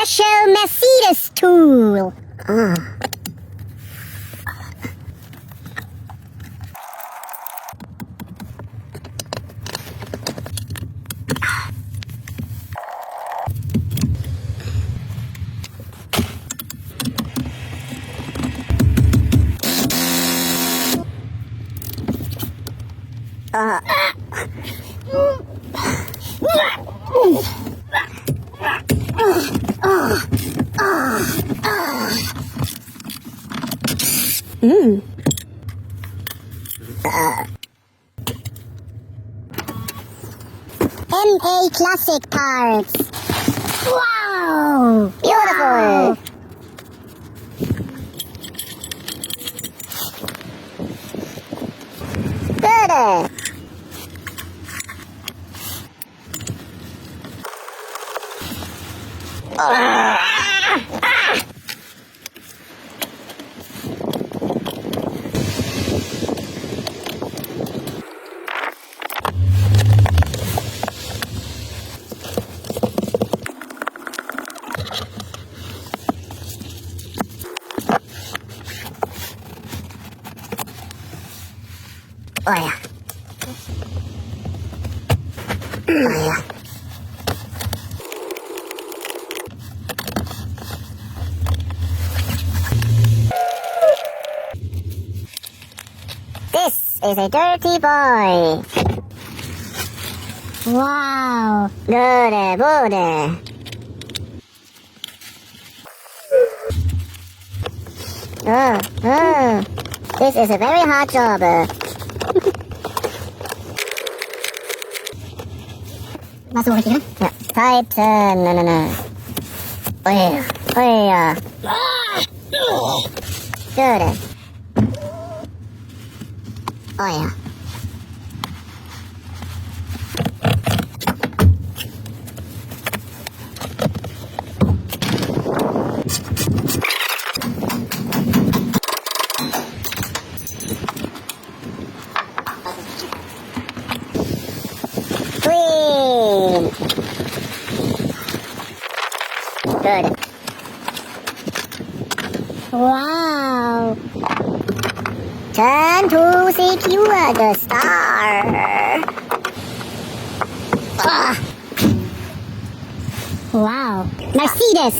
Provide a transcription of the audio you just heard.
special Mercedes tool. NA Classic parts. Wow! Beautiful! Good! Oh yeah. Oh yeah. This is a dirty boy. Wow. Good boy. This is a very hard job. Was suche ich hier? Ja, Titan. Oh yeah. Oh yeah. Good. Oh yeah. Clean. Good. Wow. Turn to secure the star. Wow. Mercedes.